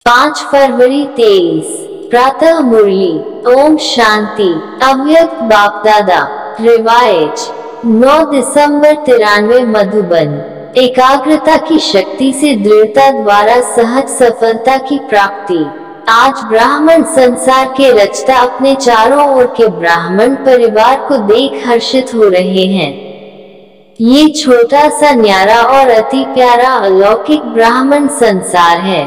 5 फरवरी 23 प्रातः मुरली। ओम शांति। अव्यक्त बाप दादा रिवायज 9 दिसंबर 93 मधुबन। एकाग्रता की शक्ति से दृढ़ता द्वारा सहज सफलता की प्राप्ति। आज ब्राह्मण संसार के रचता अपने चारों ओर के ब्राह्मण परिवार को देख हर्षित हो रहे हैं। ये छोटा सा न्यारा और अति प्यारा अलौकिक ब्राह्मण संसार है।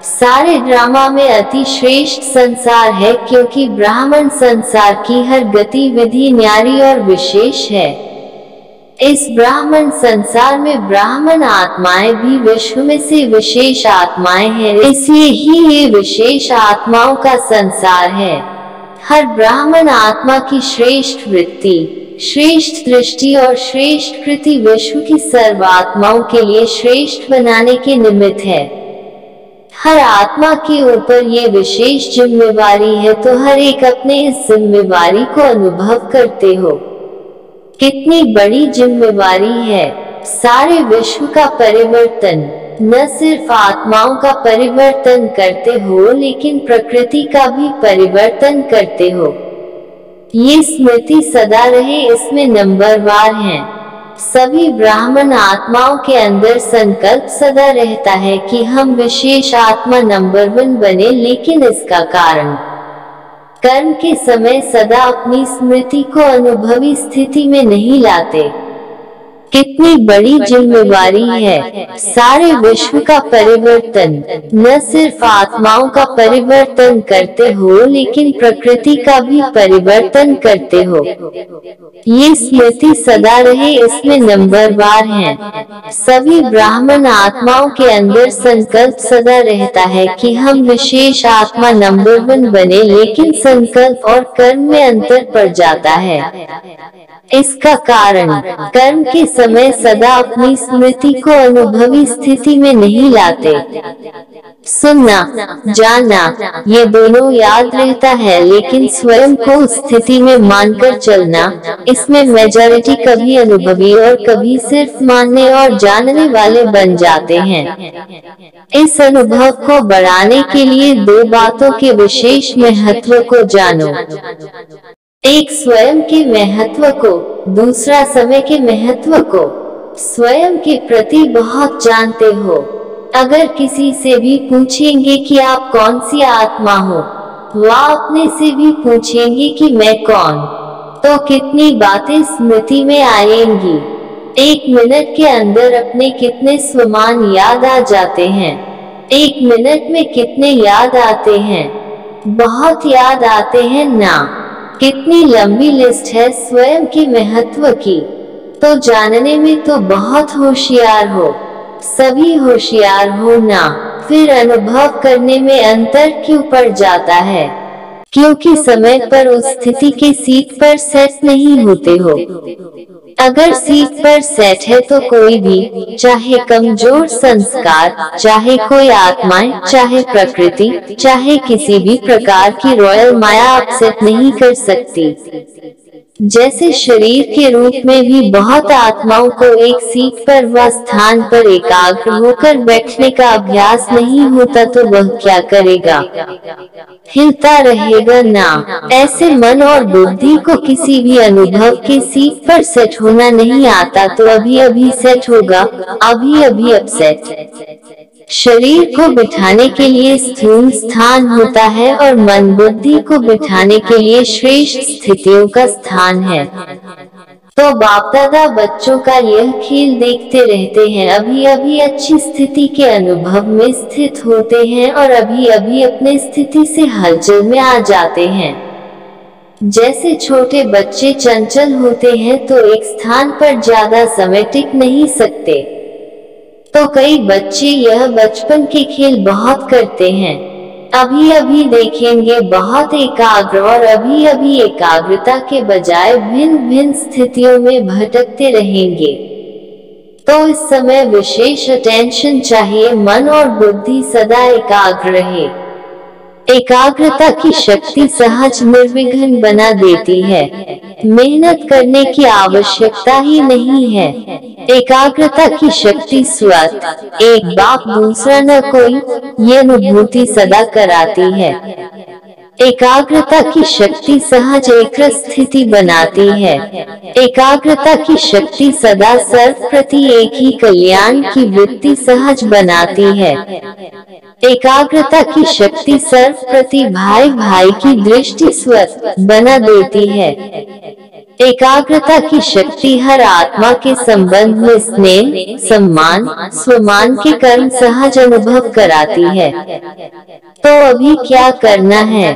सारे ड्रामा में अति श्रेष्ठ संसार है, क्योंकि ब्राह्मण संसार की हर गतिविधि न्यारी और विशेष है। इस ब्राह्मण संसार में ब्राह्मण आत्माएं भी विश्व में से विशेष आत्माएं हैं, इसलिए ही ये विशेष आत्माओं का संसार है। हर ब्राह्मण आत्मा की श्रेष्ठ वृत्ति, श्रेष्ठ दृष्टि और श्रेष्ठ कृति विश्व की सर्व आत्माओं के लिए श्रेष्ठ बनाने के निमित्त है। हर आत्मा के ऊपर ये विशेष जिम्मेवारी है, तो हर एक अपने इस जिम्मेवारी को अनुभव करते हो। कितनी बड़ी जिम्मेवारी है। सारे विश्व का परिवर्तन, न सिर्फ आत्माओं का परिवर्तन करते हो, लेकिन प्रकृति का भी परिवर्तन करते हो। ये स्मृति सदा रहे, इसमें नंबरवार हैं। सभी ब्राह्मण आत्माओं के अंदर संकल्प सदा रहता है कि हम विशेष आत्मा नंबर 1 बने, लेकिन इसका कारण कर्म के समय सदा अपनी स्मृति को अनुभवी स्थिति में नहीं लाते। कितनी बड़ी जिम्मेवारी है। सारे विश्व का परिवर्तन, न सिर्फ आत्माओं का परिवर्तन करते हो, लेकिन प्रकृति का भी परिवर्तन करते हो। ये स्मृति सदा रहे, इसमें नंबरवार हैं। सभी ब्राह्मण आत्माओं के अंदर संकल्प सदा रहता है कि हम विशेष आत्मा नंबर 1 बने, लेकिन संकल्प और कर्म में अंतर पड़ जाता है। इसका कारण कर्म के समय सदा अपनी स्मृति को अनुभवी स्थिति में नहीं लाते। सुनना, जानना, ये दोनों याद रहता है, लेकिन स्वयं को उस स्थिति में मानकर चलना, इसमें मेजॉरिटी कभी अनुभवी और कभी सिर्फ मानने और जानने वाले बन जाते हैं। इस अनुभव को बढ़ाने के लिए 2 बातों के विशेष महत्व को जानो। एक स्वयं के महत्व को, दूसरा समय के महत्व को। स्वयं के प्रति बहुत जानते हो। अगर किसी से भी पूछेंगे कि आप कौन सी आत्मा हो, वह अपने से भी पूछेंगे कि मैं कौन, तो कितनी बातें स्मृति में आएंगी। 1 मिनट के अंदर अपने कितने स्वमान याद आ जाते हैं। 1 मिनट में कितने याद आते हैं? बहुत याद आते हैं ना। कितनी लंबी लिस्ट है स्वयं के महत्व की। तो जानने में तो बहुत होशियार हो, सभी होशियार हो ना। फिर अनुभव करने में अंतर क्यों पड़ जाता है? क्योंकि समय पर उस स्थिति के सीट पर सेट नहीं होते हो। अगर सीट पर सेट है तो कोई भी, चाहे कमजोर संस्कार, चाहे कोई आत्माएं, चाहे प्रकृति, चाहे किसी भी प्रकार की रॉयल माया अपसेट नहीं कर सकती। जैसे शरीर के रूप में भी बहुत आत्माओं को एक सीट पर व स्थान पर एकाग्र होकर बैठने का अभ्यास नहीं होता, तो वह क्या करेगा? हिलता रहेगा ना। ऐसे मन और बुद्धि को किसी भी अनुभव के सीट पर सेट होना नहीं आता, तो अभी अभी सेट होगा, अभी अभी अपसेट। शरीर को बिठाने के लिए स्थूल स्थान होता है और मन बुद्धि को बिठाने के लिए श्रेष्ठ स्थितियों का स्थान है। तो बाप दादा बच्चों का यह खेल देखते रहते हैं। अभी अभी अच्छी स्थिति के अनुभव में स्थित होते हैं और अभी अभी अपने स्थिति से हलचल में आ जाते हैं। जैसे छोटे बच्चे चंचल होते हैं तो एक स्थान पर ज्यादा समय टिक नहीं सकते। तो कई बच्चे यह बचपन के खेल बहुत करते हैं। अभी अभी देखेंगे बहुत एकाग्र और अभी अभी एकाग्रता के बजाय भिन्न भिन्न स्थितियों में भटकते रहेंगे। तो इस समय विशेष अटेंशन चाहिए। मन और बुद्धि सदा एकाग्र रहे। एकाग्रता की शक्ति सहज निर्विघ्न बना देती है। मेहनत करने की आवश्यकता ही नहीं है। एकाग्रता की शक्ति स्वतः एक बाप दूसरा न कोई, ये अनुभूति सदा कराती है। एकाग्रता की शक्ति सहज एक स्थिति बनाती है। एकाग्रता की शक्ति सदा सर्व प्रति एक ही कल्याण की वृत्ति सहज बनाती है। एकाग्रता की शक्ति सर्व प्रति भाई भाई की दृष्टि स्वतः बना देती है। एकाग्रता की शक्ति हर आत्मा के संबंध में स्नेह, सम्मान, स्वमान के कर्म सहज अनुभव कराती है। तो अभी क्या करना है,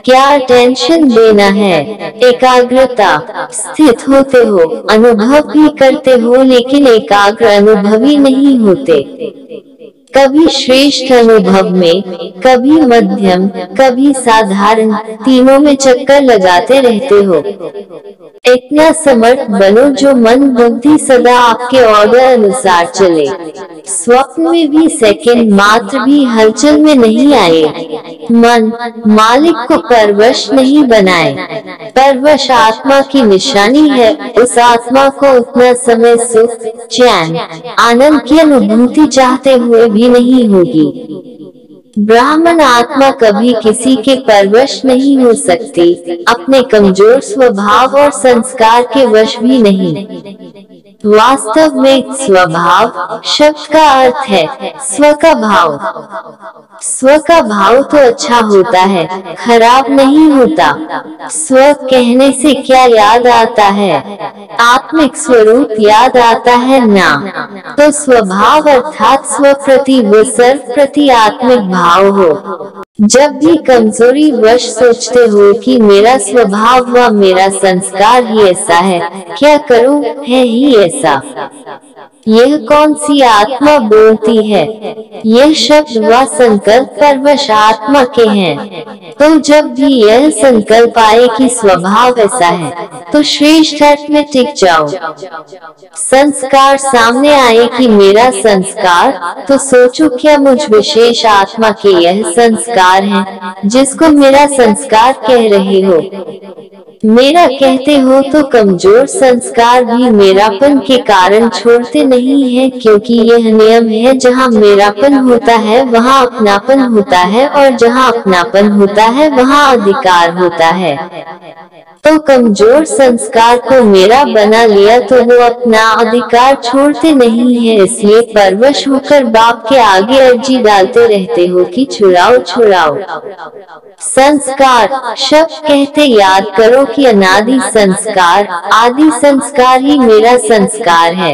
क्या अटेंशन देना है? एकाग्रता। स्थित होते हो, अनुभव भी करते हो, लेकिन एकाग्र अनुभवी नहीं होते। कभी श्रेष्ठ अनुभव में, कभी मध्यम, कभी साधारण, तीनों में चक्कर लगाते रहते हो। इतना समर्थ बनो जो मन बुद्धि सदा आपके ऑर्डर अनुसार चले। स्वप्न में भी सेकंड मात्र भी हलचल में नहीं आए। मन मालिक को परवश नहीं बनाए। परवश आत्मा की निशानी है। उस आत्मा को उतना समय सुख, चैन, आनंद की अनुभूति चाहते हुए भी नहीं होगी। ब्राह्मण आत्मा कभी किसी के परवश नहीं हो सकती, अपने कमजोर स्वभाव और संस्कार के वश भी नहीं। वास्तव में स्वभाव शब्द का अर्थ है स्व का भाव। स्व का भाव तो अच्छा होता है, खराब नहीं होता। स्व कहने से क्या याद आता है? आत्मिक स्वरूप याद आता है ना। तो स्वभाव अर्थात स्व प्रति व सर्व प्रति आत्मिक भाव हो। जब भी कमजोरी वश सोचते हो कि मेरा स्वभाव व मेरा संस्कार ही ऐसा है, क्या करूं, है ही ऐसा। यह कौन सी आत्मा बोलती है? यह शब्द व संकल्प परवश आत्मा के हैं। तो जब भी यह संकल्प आए कि स्वभाव ऐसा है, तो श्रेष्ठ अर्थ में टिक जाओ। संस्कार सामने आए कि मेरा संस्कार, तो सोचो क्या मुझ विशेष आत्मा के यह संस्कार हैं, जिसको मेरा संस्कार कह रहे हो। मेरा कहते हो तो कमजोर संस्कार भी मेरापन के कारण छोड़ते नहीं है, क्योंकि यह नियम है, जहाँ मेरापन होता है वहाँ अपनापन होता है, और जहाँ अपनापन होता है वहाँ अधिकार होता है। तो कमजोर संस्कार को मेरा बना लिया तो वो अपना अधिकार छोड़ते नहीं है। इसलिए परवश होकर बाप के आगे अर्जी डालते रहते हो कि छुड़ाओ छुड़ाओ। संस्कार शब्द कहते याद करो कि अनादि संस्कार, आदि संस्कार ही मेरा संस्कार है।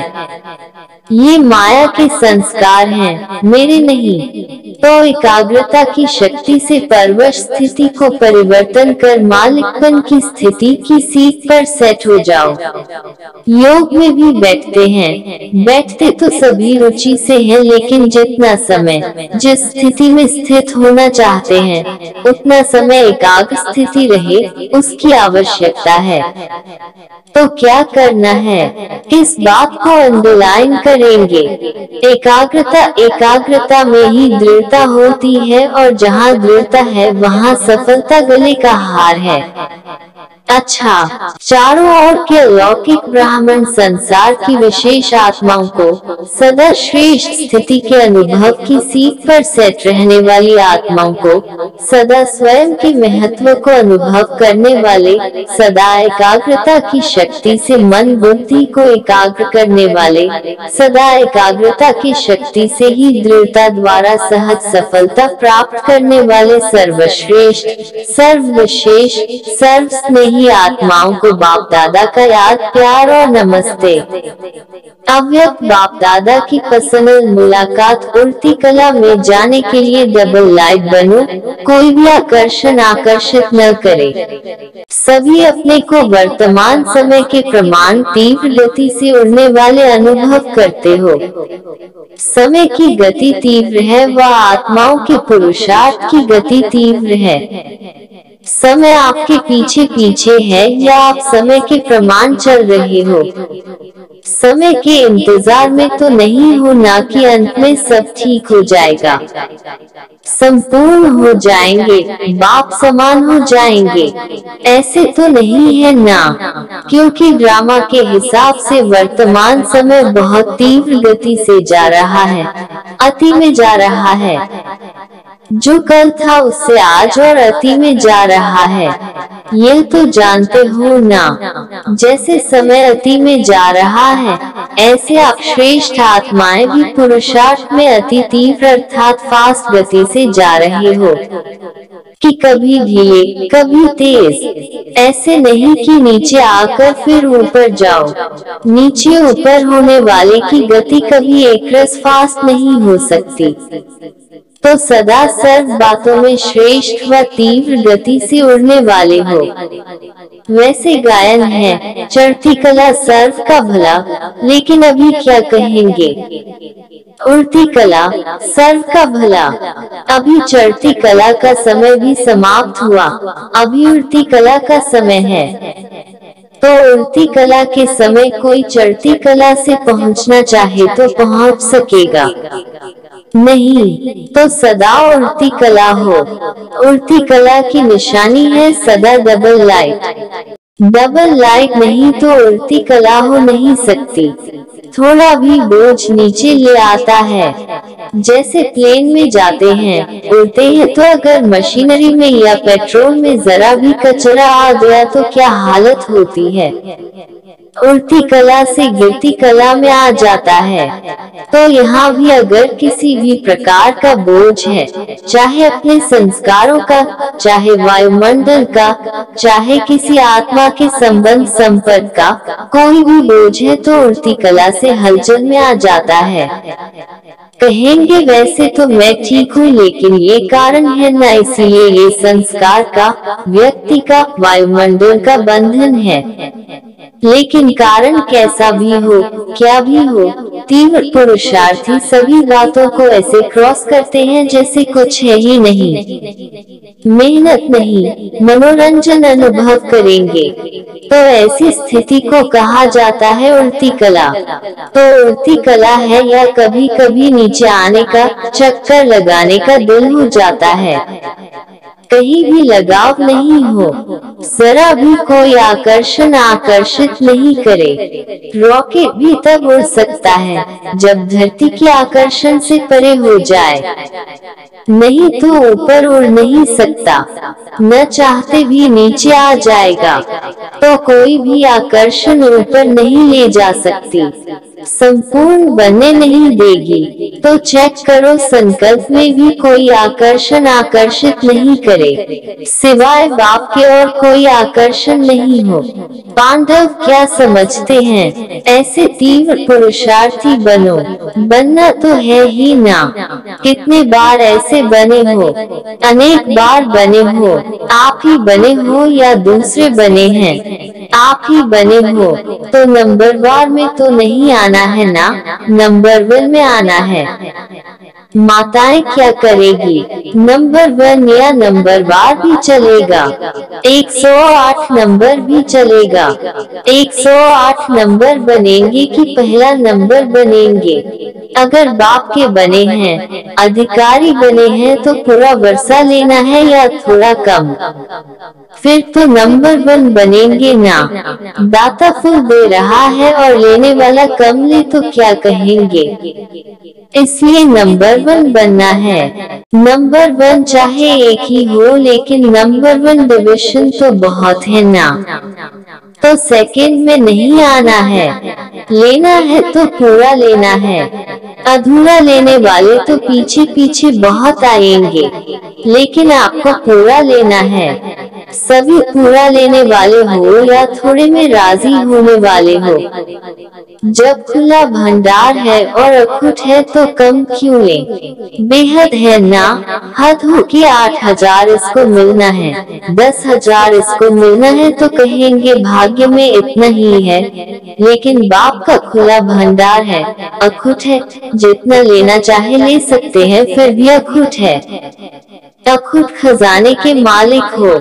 ये माया के संस्कार हैं, मेरे नहीं। तो एकाग्रता की शक्ति से परवश स्थिति को परिवर्तन कर मालिकपन की स्थिति की सीट पर सेट हो जाओ। योग में भी बैठते हैं, बैठते तो सभी रुचि से हैं, लेकिन जितना समय जिस स्थिति में स्थित होना चाहते हैं, उतना समय एकाग्र स्थिति रहे, उसकी आवश्यकता है। तो क्या करना है, इस बात को अंडरलाइन करेंगे। एकाग्रता में ही दृढ़ता होती है, और जहाँ दृढ़ता है वहाँ सफलता गले का हार है। अच्छा, चारों ओर के अलौकिक ब्राह्मण संसार की विशेष आत्माओं को सदा श्रेष्ठ स्थिति के अनुभव की सीट पर सेट रहने वाली आत्माओं को सदा स्वयं के महत्व को अनुभव करने वाले, सदा एकाग्रता की शक्ति से मन बुद्धि को एकाग्र करने वाले, सदा एकाग्रता की शक्ति से ही दृढ़ता द्वारा सहज सफलता प्राप्त करने वाले सर्वश्रेष्ठ, सर्वविशेष, सर्व स्नेही आत्माओं को बाप दादा का याद, प्यार और नमस्ते। अव्यक्त बाप दादा की पर्सनल मुलाकात उड़ती कला में जाने के लिए डबल लाइट बनो। कोई भी आकर्षण आकर्षित न करे। सभी अपने को वर्तमान समय के प्रमाण तीव्र गति से उड़ने वाले अनुभव करते हो। समय की गति तीव्र है व आत्माओं के पुरुषार्थ की गति तीव्र है। समय आपके पीछे पीछे है, या आप समय के प्रमाण चल रहे हो। समय के इंतजार में तो नहीं हो, ना कि अंत में सब ठीक हो जाएगा। संपूर्ण हो जाएंगे, बाप समान हो जाएंगे। ऐसे तो नहीं है ना, क्योंकि ड्रामा के हिसाब से वर्तमान समय बहुत तीव्र गति से जा रहा है, अति में जा रहा है। जो कल था उससे आज और अति में जा रहा है, यह तो जानते हो ना। जैसे समय अति में जा रहा है, ऐसे आप श्रेष्ठ आत्माएं भी पुरुषार्थ में अति तीव्र अर्थात फास्ट गति से जा रहे हो, कि कभी धीरे कभी तेज। ऐसे नहीं कि नीचे आकर फिर ऊपर जाओ। नीचे ऊपर होने वाले की गति कभी एकरस फास्ट नहीं हो सकती। तो सदा सर्व बातों में श्रेष्ठ व तीव्र गति से उड़ने वाले हो। वैसे गायन है, चढ़ती कला सर्व का भला, लेकिन अभी क्या कहेंगे? उड़ती कला सर्व का भला। अभी चढ़ती कला का समय भी समाप्त हुआ, अभी उड़ती कला का समय है। तो उड़ती कला के समय कोई चढ़ती कला से पहुंचना चाहे तो पहुंच सकेगा नहीं, तो सदा उड़ती कला हो। उड़ती कला की निशानी है सदा डबल लाइट। डबल लाइट नहीं तो उड़ती कला हो नहीं सकती। थोड़ा भी बोझ नीचे ले आता है, जैसे प्लेन में जाते हैं, उड़ते हैं, तो अगर मशीनरी में या पेट्रोल में जरा भी कचरा आ गया तो क्या हालत होती है? उड़ती कला से गिरती कला में आ जाता है। तो यहाँ भी अगर किसी भी प्रकार का बोझ है, चाहे अपने संस्कारों का, चाहे वायुमंडल का, चाहे किसी आत्मा के संबंध संपर्क का, कोई भी बोझ है तो उड़ती कला से हलचल में आ जाता है। कहेंगे वैसे तो मैं ठीक हूँ, लेकिन ये कारण है ना, इसीलिए ये संस्कार का, व्यक्ति का, वायुमंडल का बंधन है। लेकिन कारण कैसा भी हो, क्या भी हो, तीव्र पुरुषार्थी सभी बातों को ऐसे क्रॉस करते हैं जैसे कुछ है ही नहीं। मेहनत नहीं, मनोरंजन अनुभव करेंगे। तो ऐसी स्थिति को कहा जाता है उड़ती कला। तो उड़ती कला है या कभी कभी नीचे आने का, चक्कर लगाने का दिल हो जाता है, कहीं भी लगाव नहीं हो, जरा भी कोई आकर्षण आकर्षित नहीं करे। रॉकेट भी तब उड़ सकता है जब धरती के आकर्षण से परे हो जाए, नहीं तो ऊपर उड़ नहीं सकता, न चाहते भी नीचे आ जाएगा। तो कोई भी आकर्षण ऊपर नहीं ले जा सकती, संपूर्ण बनने नहीं देगी। तो चेक करो, संकल्प में भी कोई आकर्षण आकर्षित नहीं करे, सिवाय बाप के और कोई आकर्षण नहीं हो। पांडव क्या समझते हैं? ऐसे तीव्र पुरुषार्थी बनो। बनना तो है ही ना। कितने बार ऐसे बने हो? अनेक बार बने हो। आप ही बने हो या दूसरे बने हैं? आप ही बने हो। तो नंबर वार में तो नहीं आना है ना, नंबर 1 में आना है। माताएं क्या करेगी? नंबर 1 या नंबर वार भी चलेगा, 108 नंबर भी चलेगा। 108 नंबर बनेंगे कि पहला नंबर बनेंगे? अगर बाप के बने हैं, अधिकारी बने हैं, तो पूरा वर्षा लेना है या थोड़ा कम? फिर तो नंबर 1 बनेंगे ना। दाता फुल दे रहा है और लेने वाला कम ले तो क्या कहेंगे? इसलिए नंबर 1 बनना है। नंबर 1 चाहे एक ही हो, लेकिन नंबर 1 डिविजन तो बहुत है ना। तो सेकंड में नहीं आना है, लेना है तो पूरा लेना है। अधूरा लेने वाले तो पीछे पीछे बहुत आएंगे, लेकिन आपको पूरा लेना है। सभी पूरा लेने वाले हो या थोड़े में राजी होने वाले हो। जब खुला भंडार है और अखुट है तो कम क्यों ले? बेहद है ना। हद हो कि 8,000 इसको मिलना है, 10,000 इसको मिलना है, तो कहेंगे भाग्य में इतना ही है। लेकिन बाप का खुला भंडार है, अखुट है, जितना लेना चाहे ले सकते हैं, फिर भी अखुट है। अखुट खजाने के मालिक हो।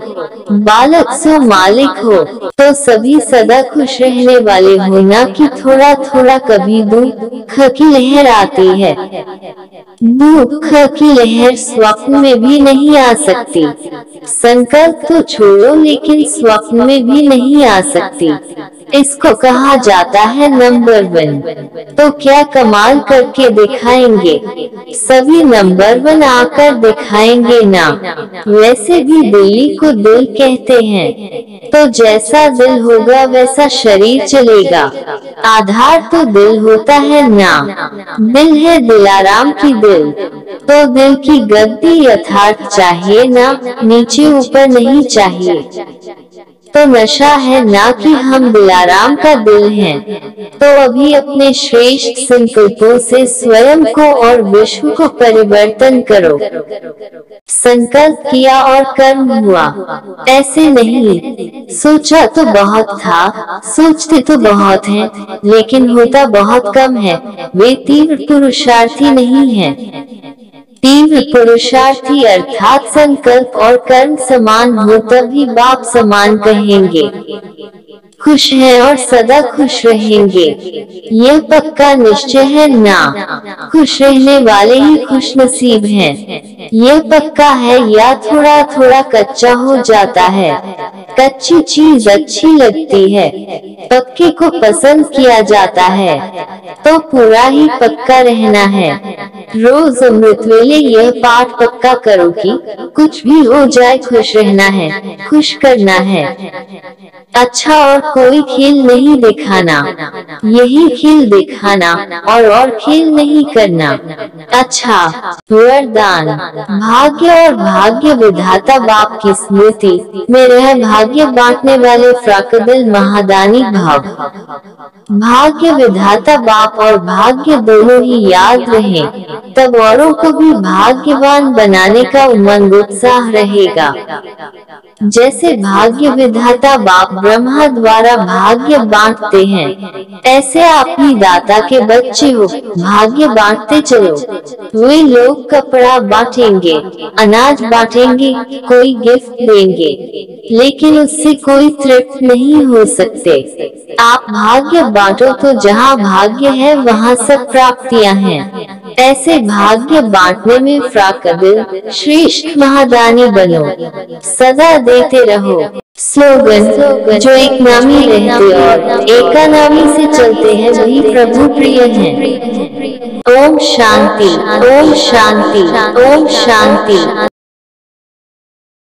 बालक सो मालिक हो, तो सभी सदा खुश रहने वाले हो, ना कि थोड़ा थोड़ा कभी दुख की लहर आती है। दुख की लहर स्वप्न में भी नहीं आ सकती। संकल्प तो छोड़ो, लेकिन स्वप्न में भी नहीं आ सकती। इसको कहा जाता है नंबर 1। तो क्या कमाल करके दिखाएंगे? सभी नंबर 1 आकर दिखाएंगे ना। वैसे भी दिल्ली को दिल कहते हैं, तो जैसा दिल होगा वैसा शरीर चलेगा। आधार तो दिल होता है ना। दिल है दिलाराम की दिल, तो दिल की गद्दी यथार्थ चाहिए ना, नीचे ऊपर नहीं चाहिए। तो नशा है ना कि हम दिलाराम का दिल हैं। तो अभी अपने श्रेष्ठ संकल्पों से स्वयं को और विश्व को परिवर्तन करो। संकल्प किया और कर्म हुआ, ऐसे नहीं। सोचा तो बहुत था, सोचते तो बहुत हैं, लेकिन होता बहुत कम है। वे तीव्र पुरुषार्थी नहीं हैं। तीव्र पुरुषार्थी अर्थात संकल्प और कर्म समान हो तभी बाप समान कहेंगे। खुश हैं और सदा खुश रहेंगे, यह पक्का निश्चय है ना। खुश रहने वाले ही खुश नसीब हैं, यह पक्का है। या थोड़ा थोड़ा कच्चा हो जाता है। कच्ची चीज अच्छी लगती है, पक्के को पसंद किया जाता है, तो पूरा ही पक्का रहना है। रोज अमृत वेले यह पाठ पक्का करो कि कुछ भी हो जाए खुश रहना है, खुश करना है। अच्छा और कोई खेल नहीं दिखाना, यही खेल दिखाना और खेल नहीं करना। अच्छा वरदान, भाग्य और भाग्य विधाता बाप की स्मृति में रह भाग्य बांटने वाले फ्राकदिल महादानी भाव। भाग्य विधाता बाप और भाग्य दोनों ही याद रहे, तब औरों को भी भाग्यवान बनाने का उमंग उत्साह रहेगा। जैसे भाग्य विधाता बाप ब्रह्मा द्वारा भाग्य बांटते हैं, ऐसे आप ही दाता के बच्चे हो, भाग्य बांटते चलो। वे लोग कपड़ा बांटेंगे, अनाज बांटेंगे, कोई गिफ्ट देंगे, लेकिन उससे कोई तृप्त नहीं हो सकते। आप भाग्य बांटो तो जहाँ भाग्य है वहाँ सब प्राप्तियाँ हैं। ऐसे भाग्य बांटने में फ्राकदिल श्रेष्ठ महादानी बनो, सदा देते रहो। स्लोगन, जो एक नामी रहते और एकानामी से चलते हैं वही प्रभु प्रिय हैं। ओम शांति, ओम शांति, ओम शांति।